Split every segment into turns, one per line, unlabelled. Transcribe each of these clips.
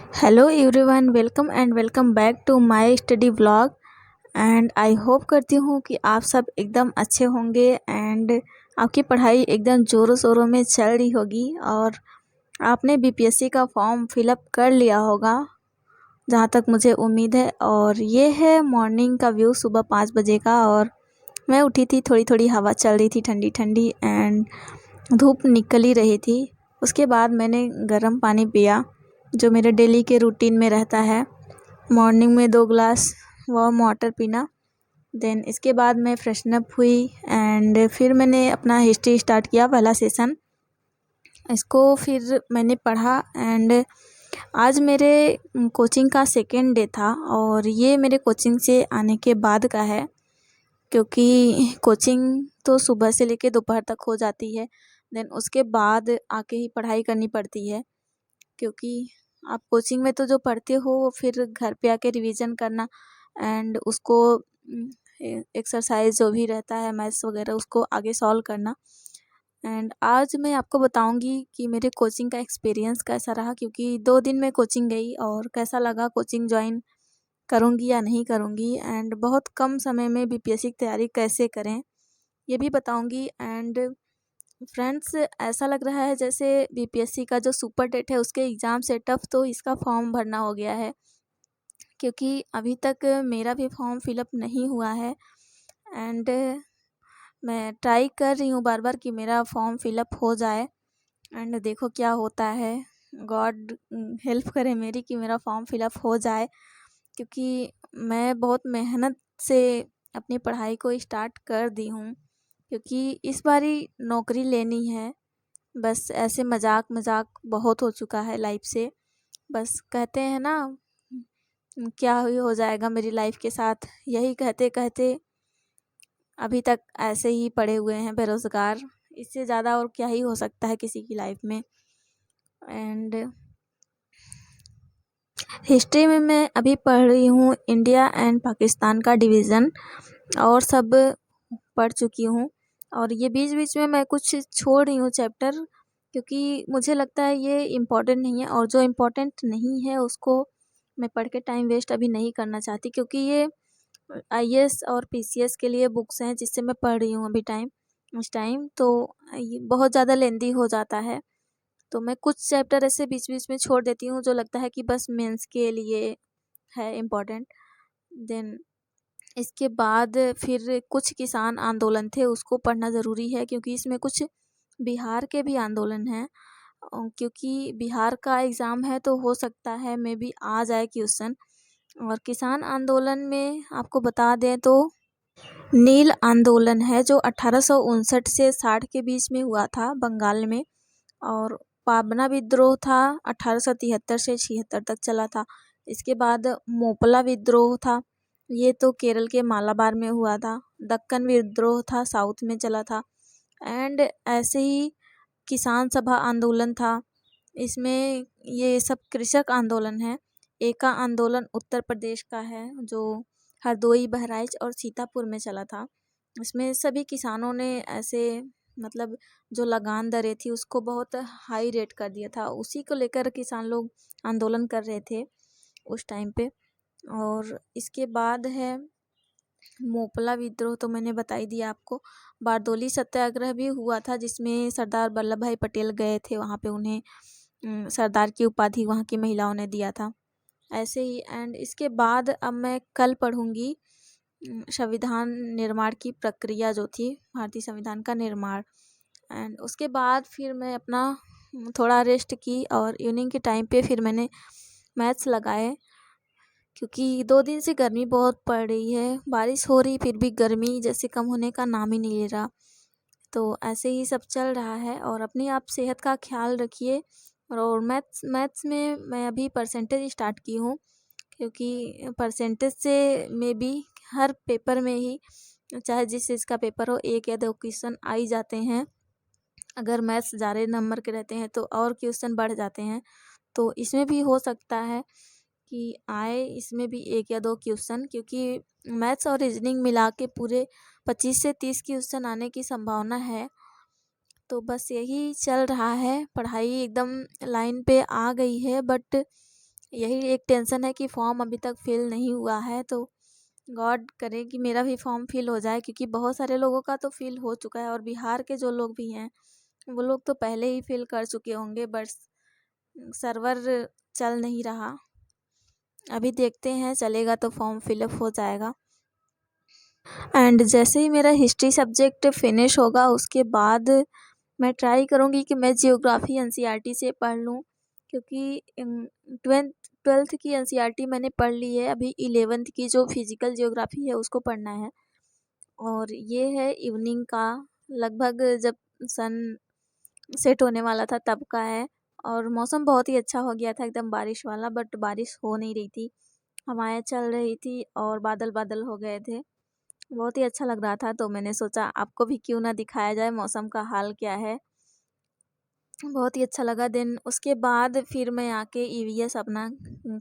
Hello everyone, welcome and welcome back to my study vlog. And I hope करती हूँ कि आप सब एकदम अच्छे होंगे एंड आपकी पढ़ाई एकदम ज़ोरों शोरों में चल रही होगी और आपने बीपीएससी का फॉर्म फिलअप कर लिया होगा, जहाँ तक मुझे उम्मीद है। और ये है मॉर्निंग का व्यू सुबह 5 बजे का। और मैं उठी थी, थोड़ी थोड़ी हवा चल रही थी ठंडी ठंडी एंड धूप निकल ही रही थी। उसके बाद मैंने गर्म पानी पिया, जो मेरे डेली के रूटीन में रहता है। मॉर्निंग में 2 ग्लास वार्म वाटर पीना। देन इसके बाद मैं फ्रेशन अप हुई एंड फिर मैंने अपना हिस्ट्री स्टार्ट किया, पहला सेशन। इसको फिर मैंने पढ़ा एंड आज मेरे कोचिंग का सेकेंड डे था और ये मेरे कोचिंग से आने के बाद का है, क्योंकि कोचिंग तो सुबह से लेकर दोपहर तक हो जाती है। देन उसके बाद आके ही पढ़ाई करनी पड़ती है, क्योंकि आप कोचिंग में तो जो पढ़ते हो वो फिर घर पे आके रिवीजन करना एंड उसको एक्सरसाइज जो भी रहता है मैथ्स वगैरह उसको आगे सॉल्व करना। एंड आज मैं आपको बताऊंगी कि मेरे कोचिंग का एक्सपीरियंस कैसा रहा, क्योंकि 2 दिन मैं कोचिंग गई और कैसा लगा, कोचिंग ज्वाइन करूंगी या नहीं करूंगी, एंड बहुत कम समय में बीपीएससी की तैयारी कैसे करें ये भी बताऊंगी। एंड फ्रेंड्स, ऐसा लग रहा है जैसे बीपीएससी का जो सुपर टेट है उसके एग्ज़ाम से टफ तो इसका फॉर्म भरना हो गया है, क्योंकि अभी तक मेरा भी फॉर्म फिलअप नहीं हुआ है। एंड मैं ट्राई कर रही हूँ बार बार कि मेरा फॉर्म फिलअप हो जाए एंड देखो क्या होता है। गॉड हेल्प करे मेरी कि मेरा फॉर्म फिलअप हो जाए, क्योंकि मैं बहुत मेहनत से अपनी पढ़ाई को स्टार्ट कर दी हूँ, क्योंकि इस बारी नौकरी लेनी है। बस ऐसे मजाक मजाक बहुत हो चुका है लाइफ से। बस कहते हैं ना, क्या ही हो जाएगा मेरी लाइफ के साथ, यही कहते कहते अभी तक ऐसे ही पड़े हुए हैं बेरोज़गार। इससे ज़्यादा और क्या ही हो सकता है किसी की लाइफ में। एंड हिस्ट्री में मैं अभी पढ़ रही हूँ इंडिया एंड पाकिस्तान का डिवीज़न, और सब पढ़ चुकी हूँ। और ये बीच बीच में मैं कुछ छोड़ रही हूँ चैप्टर, क्योंकि मुझे लगता है ये इम्पोर्टेंट नहीं है, और जो इम्पोर्टेंट नहीं है उसको मैं पढ़ के टाइम वेस्ट अभी नहीं करना चाहती, क्योंकि ये आईएएस और पीसीएस के लिए बुक्स हैं जिससे मैं पढ़ रही हूँ अभी इस टाइम। तो ये बहुत ज़्यादा लेंदी हो जाता है, तो मैं कुछ चैप्टर ऐसे बीच बीच में छोड़ देती हूँ जो लगता है कि बस मेंस के लिए है इम्पोर्टेंट। देन इसके बाद फिर कुछ किसान आंदोलन थे, उसको पढ़ना ज़रूरी है, क्योंकि इसमें कुछ बिहार के भी आंदोलन हैं। क्योंकि बिहार का एग्ज़ाम है तो हो सकता है मे बी आ जाए क्वेश्चन। और किसान आंदोलन में आपको बता दें तो नील आंदोलन है, जो 1859 से 60 के बीच में हुआ था बंगाल में। और पाबना विद्रोह था, 1873 से 76 तक चला था। इसके बाद मोपला विद्रोह था, ये तो केरल के मालाबार में हुआ था। दक्कन विद्रोह था, साउथ में चला था। एंड ऐसे ही किसान सभा आंदोलन था, इसमें ये सब कृषक आंदोलन है। एका आंदोलन उत्तर प्रदेश का है, जो हरदोई, बहराइच और सीतापुर में चला था। इसमें सभी किसानों ने ऐसे मतलब जो लगान दरें थी उसको बहुत हाई रेट कर दिया था, उसी को लेकर किसान लोग आंदोलन कर रहे थे उस टाइम पे। और इसके बाद है मोपला विद्रोह, तो मैंने बता ही दिया आपको। बारदोली सत्याग्रह भी हुआ था, जिसमें सरदार वल्लभ भाई पटेल गए थे वहाँ पे, उन्हें सरदार की उपाधि वहाँ की महिलाओं ने दिया था। ऐसे ही एंड इसके बाद अब मैं कल पढ़ूँगी संविधान निर्माण की प्रक्रिया जो थी, भारतीय संविधान का निर्माण। एंड उसके बाद फिर मैं अपना थोड़ा रेस्ट की, और इवनिंग के टाइम पे फिर मैंने मैथ्स लगाए, क्योंकि 2 दिन से गर्मी बहुत पड़ रही है। बारिश हो रही फिर भी गर्मी जैसे कम होने का नाम ही नहीं ले रहा। तो ऐसे ही सब चल रहा है, और अपनी आप सेहत का ख्याल रखिए। और मैथ्स में मैं अभी परसेंटेज स्टार्ट की हूँ, क्योंकि परसेंटेज से मे बी हर पेपर में ही, चाहे जिस चीज़ का पेपर हो, 1 या 2 क्वेश्चन आ ही जाते हैं। अगर मैथ्स ज़्यादा नंबर के रहते हैं तो और क्वेश्चन बढ़ जाते हैं। तो इसमें भी हो सकता है कि आए इसमें भी 1 या 2 क्वेश्चन, क्योंकि मैथ्स और रीजनिंग मिला के पूरे 25 से 30 क्वेश्चन आने की संभावना है। तो बस यही चल रहा है, पढ़ाई एकदम लाइन पे आ गई है, बट यही एक टेंशन है कि फॉर्म अभी तक फिल नहीं हुआ है, तो गॉड करे कि मेरा भी फॉर्म फिल हो जाए, क्योंकि बहुत सारे लोगों का तो फिल हो चुका है और बिहार के जो लोग भी हैं वो लोग तो पहले ही फिल कर चुके होंगे, बस सर्वर चल नहीं रहा। अभी देखते हैं, चलेगा तो फॉर्म फिलअप हो जाएगा। एंड जैसे ही मेरा हिस्ट्री सब्जेक्ट फिनिश होगा उसके बाद मैं ट्राई करूँगी कि मैं जियोग्राफी एनसीईआरटी से पढ़ लूँ, क्योंकि ट्वेल्थ की एनसीईआरटी मैंने पढ़ ली है, अभी 11th की जो फिजिकल जियोग्राफी है उसको पढ़ना है। और ये है इवनिंग का, लगभग जब सन सेट होने वाला था तब का है। और मौसम बहुत ही अच्छा हो गया था, एकदम बारिश वाला, बट बारिश हो नहीं रही थी, हवाएं चल रही थी और बादल बादल हो गए थे। बहुत ही अच्छा लग रहा था, तो मैंने सोचा आपको भी क्यों ना दिखाया जाए मौसम का हाल क्या है। बहुत ही अच्छा लगा। देन उसके बाद फिर मैं आके ईवीएस अपना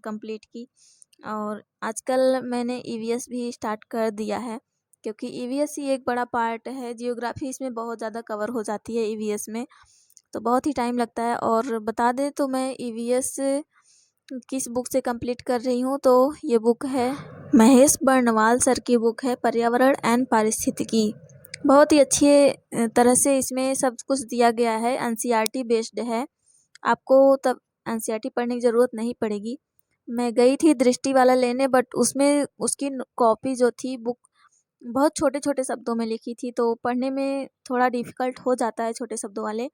कंप्लीट की, और आजकल मैंने ईवीएस भी स्टार्ट कर दिया है, क्योंकि ईवीएस ही एक बड़ा पार्ट है। जियोग्राफी इसमें बहुत ज़्यादा कवर हो जाती है ईवीएस में, तो बहुत ही टाइम लगता है। और बता दें तो मैं ईवीएस किस बुक से कंप्लीट कर रही हूँ, तो ये बुक है महेश बर्णवाल सर की बुक है, पर्यावरण एंड पारिस्थितिकी। बहुत ही अच्छी तरह से इसमें सब कुछ दिया गया है, एनसीईआरटी बेस्ड है, आपको तब एनसीईआरटी पढ़ने की ज़रूरत नहीं पड़ेगी। मैं गई थी दृष्टि वाला लेने, बट उसमें उसकी कॉपी जो थी बुक बहुत छोटे छोटे शब्दों में लिखी थी, तो पढ़ने में थोड़ा डिफ़िकल्ट हो जाता है छोटे शब्दों वाले।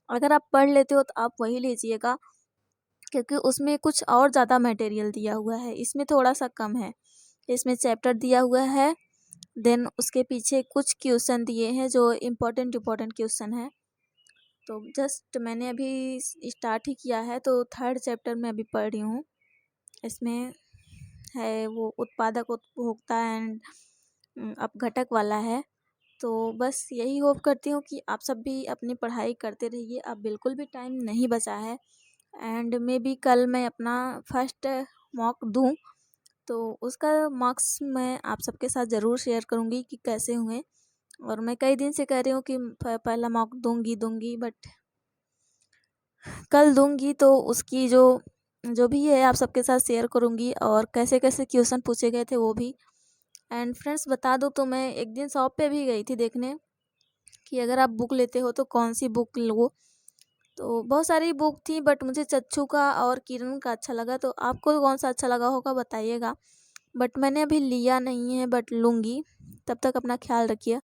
अगर आप पढ़ लेते हो तो आप वही लीजिएगा, क्योंकि उसमें कुछ और ज़्यादा मटेरियल दिया हुआ है, इसमें थोड़ा सा कम है। इसमें चैप्टर दिया हुआ है, देन उसके पीछे कुछ क्वेश्चन दिए हैं जो इम्पोर्टेंट क्वेश्चन है। तो जस्ट मैंने अभी स्टार्ट ही किया है, तो 3rd चैप्टर में अभी पढ़ रही हूँ। इसमें है वो उत्पादक, उपभोक्ता एंड अपघटक वाला है। तो बस यही होप करती हूँ कि आप सब भी अपनी पढ़ाई करते रहिए, अब बिल्कुल भी टाइम नहीं बचा है। एंड मे बी कल मैं अपना फर्स्ट मॉक दूँ, तो उसका मार्क्स मैं आप सबके साथ ज़रूर शेयर करूँगी कि कैसे हुए। और मैं कई दिन से कह रही हूँ कि पहला मॉक दूँगी, बट कल दूँगी, तो उसकी जो जो भी है आप सबके साथ शेयर करूँगी, और कैसे कैसे क्वेश्चन पूछे गए थे वो भी। एंड फ्रेंड्स बता दूँ तो मैं एक दिन शॉप पे भी गई थी देखने कि अगर आप बुक लेते हो तो कौन सी बुक लो, तो बहुत सारी बुक थी, बट मुझे चच्चू का और किरण का अच्छा लगा। तो आपको कौन सा अच्छा लगा होगा बताइएगा, बट मैंने अभी लिया नहीं है, बट लूँगी। तब तक अपना ख्याल रखिए।